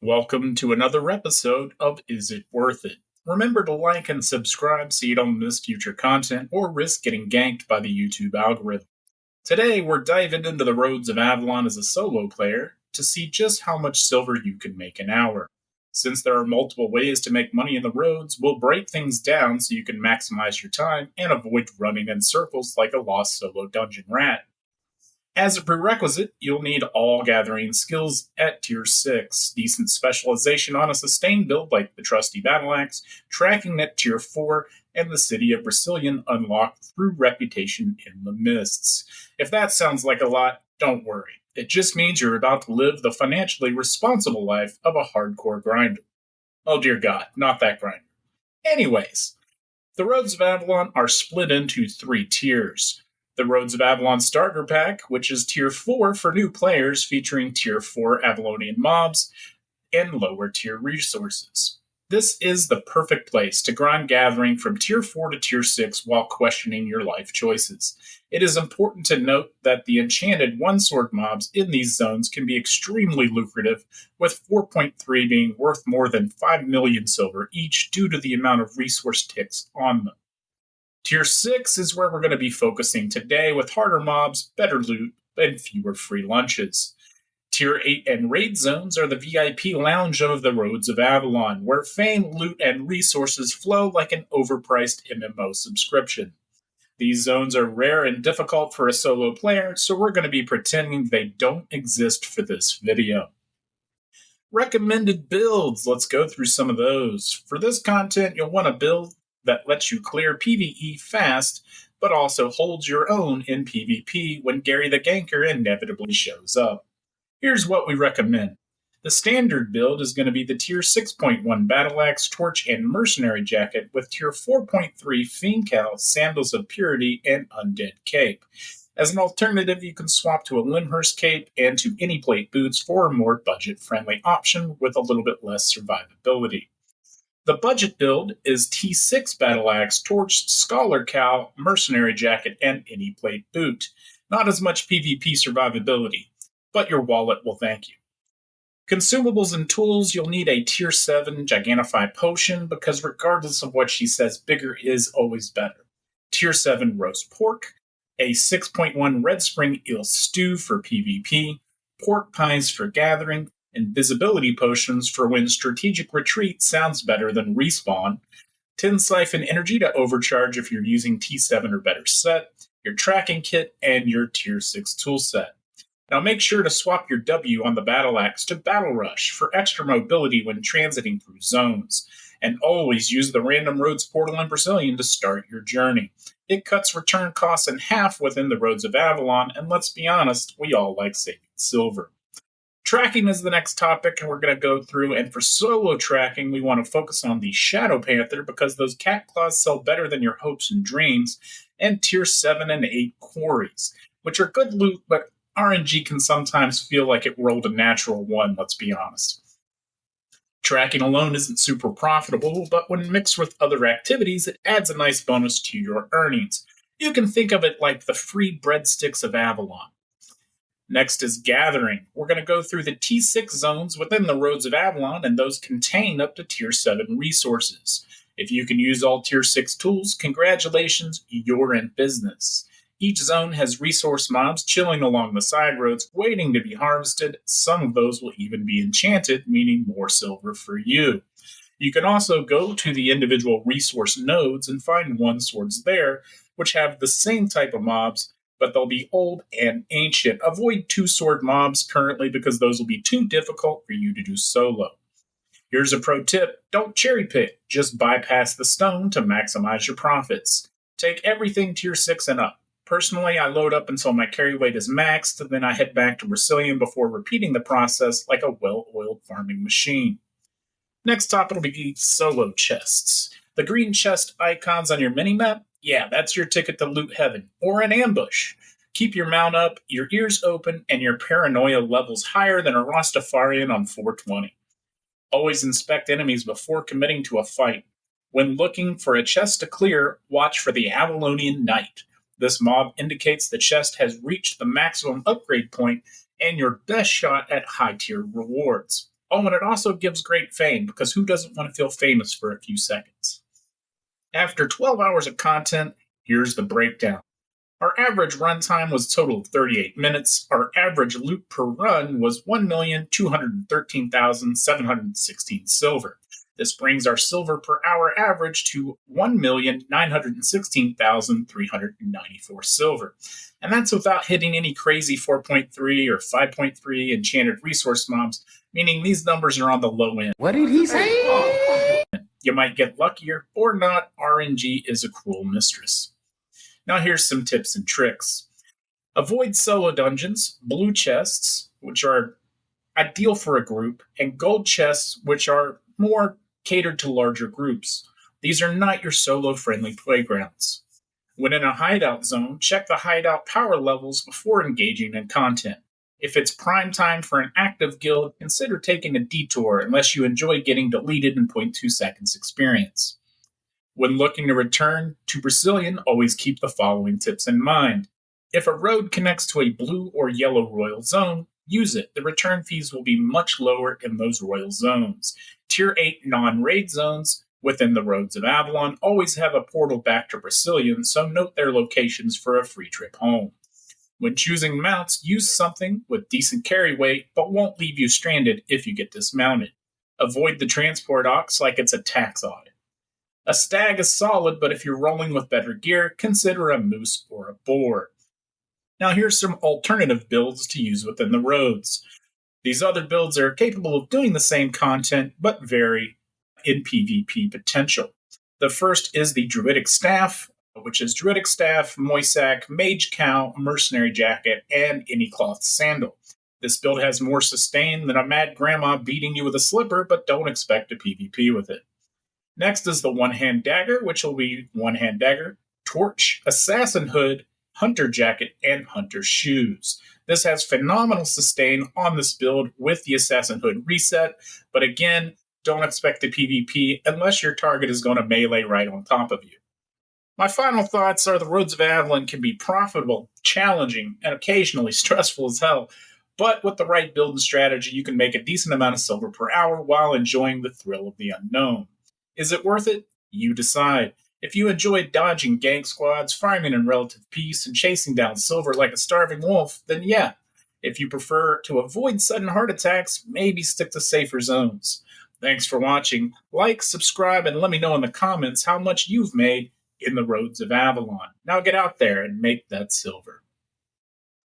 Welcome to another episode of Is It Worth It? Remember to like and subscribe so you don't miss future content or risk getting ganked by the YouTube algorithm. Today, we're diving into the roads of Avalon as a solo player to see just how much silver you can make an hour. Since there are multiple ways to make money in the roads, we'll break things down so you can maximize your time and avoid running in circles like a lost solo dungeon rat. As a prerequisite, you'll need all gathering skills at Tier 6, decent specialization on a sustained build like the trusty battle axe, tracking at Tier 4, and the City of Brazilian unlocked through Reputation in the Mists. If that sounds like a lot, don't worry. It just means you're about to live the financially responsible life of a hardcore grinder. Oh dear God, not that grinder. Anyways, the Roads of Avalon are split into 3 tiers. The Roads of Avalon Starter Pack, which is Tier 4 for new players, featuring Tier 4 Avalonian mobs and lower tier resources. This is the perfect place to grind gathering from Tier 4 to Tier 6 while questioning your life choices. It is important to note that the enchanted one-sword mobs in these zones can be extremely lucrative, with 4.3 being worth more than 5 million silver each due to the amount of resource ticks on them. Tier 6 is where we're going to be focusing today, with harder mobs, better loot, and fewer free lunches. Tier 8 and raid zones are the VIP lounge of the Roads of Avalon, where fame, loot, and resources flow like an overpriced MMO subscription. These zones are rare and difficult for a solo player, so we're going to be pretending they don't exist for this video. Recommended builds. Let's go through some of those. For this content, you'll want a build that lets you clear PvE fast, but also holds your own in PvP when Gary the Ganker inevitably shows up. Here's what we recommend. The standard build is going to be the Tier 6.1 Battle Axe, Torch, and Mercenary Jacket with Tier 4.3 Fiend Cowl, Sandals of Purity, and Undead Cape. As an alternative, you can swap to a Limhurst Cape and to any plate boots for a more budget-friendly option with a little bit less survivability. The budget build is T6 Battle Axe, Torch, Scholar Cowl, Mercenary Jacket, and any plate boot. Not as much PvP survivability, but your wallet will thank you. Consumables and tools, you'll need a Tier 7 Gigantify Potion, because regardless of what she says, bigger is always better. Tier 7 Roast Pork, a 6.1 Red Spring Eel Stew for PvP, Pork Pies for Gathering, Invisibility Potions for when Strategic Retreat sounds better than Respawn, Tin Siphon Energy to overcharge if you're using T7 or better set, your Tracking Kit, and your Tier 6 toolset. Now make sure to swap your W on the Battle Axe to Battle Rush for extra mobility when transiting through zones, and always use the Random Roads portal in Brazilian to start your journey. It cuts return costs in half within the Roads of Avalon, and let's be honest, we all like saving silver. Tracking is the next topic, and we're going to go through, and for solo tracking, we want to focus on the Shadow Panther because those cat claws sell better than your hopes and dreams, and Tier 7 and 8 quarries, which are good loot, but RNG can sometimes feel like it rolled a natural 1, let's be honest. Tracking alone isn't super profitable, but when mixed with other activities, it adds a nice bonus to your earnings. You can think of it like the free breadsticks of Avalon. Next is gathering. We're going to go through the T6 zones within the Roads of Avalon, and those contain up to Tier 7 resources. If you can use all Tier 6 tools, congratulations, you're in business. Each zone has resource mobs chilling along the side roads, waiting to be harvested. Some of those will even be enchanted, meaning more silver for you. You can also go to the individual resource nodes and find one swords there, which have the same type of mobs, but they'll be old and ancient. Avoid 2-sword mobs currently because those will be too difficult for you to do solo. Here's a pro tip. Don't cherry pick. Just bypass the stone to maximize your profits. Take everything Tier 6 and up. Personally, I load up until my carry weight is maxed, and then I head back to Brazilian before repeating the process like a well-oiled farming machine. Next up, it'll be solo chests. The green chest icons on your minimap? Yeah, that's your ticket to loot heaven, or an ambush. Keep your mount up, your ears open, and your paranoia levels higher than a Rastafarian on 420. Always inspect enemies before committing to a fight. When looking for a chest to clear, watch for the Avalonian Knight. This mob indicates the chest has reached the maximum upgrade point and your best shot at high-tier rewards. Oh, and it also gives great fame, because who doesn't want to feel famous for a few seconds? After 12 hours of content, here's the breakdown. Our average runtime was a total of 38 minutes. Our average loot per run was 1,213,716 silver. This brings our silver per hour average to 1,916,394 silver. And that's without hitting any crazy 4.3 or 5.3 enchanted resource mobs, meaning these numbers are on the low end. What did he say? You might get luckier or not. RNG is a cruel mistress. Now here's some tips and tricks. Avoid solo dungeons, blue chests, which are ideal for a group, and gold chests, which are more catered to larger groups. These are not your solo-friendly playgrounds. When in a hideout zone, check the hideout power levels before engaging in content. If it's prime time for an active guild, consider taking a detour unless you enjoy getting deleted in 0.2 seconds experience. When looking to return to Brazilian, always keep the following tips in mind. If a road connects to a blue or yellow royal zone, use it. The return fees will be much lower in those royal zones. Tier 8 non-raid zones within the roads of Avalon always have a portal back to Brazilian, so note their locations for a free trip home. When choosing mounts, use something with decent carry weight, but won't leave you stranded if you get dismounted. Avoid the transport ox like it's a tax audit. A stag is solid, but if you're rolling with better gear, consider a moose or a boar. Now here's some alternative builds to use within the roads. These other builds are capable of doing the same content, but vary in PvP potential. The first is the Druidic Staff, which is Druidic Staff, Moisac, Mage Cow, Mercenary Jacket, and any cloth sandal. This build has more sustain than a mad grandma beating you with a slipper, but don't expect to PvP with it. Next is the One-Hand Dagger, which will be One-Hand Dagger, Torch, Assassin Hood, Hunter Jacket, and Hunter Shoes. This has phenomenal sustain on this build with the Assassin Hood reset, but again, don't expect the PvP unless your target is going to melee right on top of you. My final thoughts are the Roads of Avalon can be profitable, challenging, and occasionally stressful as hell, but with the right build and strategy, you can make a decent amount of silver per hour while enjoying the thrill of the unknown. Is it worth it? You decide. If you enjoy dodging gang squads, farming in relative peace, and chasing down silver like a starving wolf, then yeah. If you prefer to avoid sudden heart attacks, maybe stick to safer zones. Thanks for watching. Like, subscribe, and let me know in the comments how much you've made in the Roads of Avalon. Now get out there and make that silver.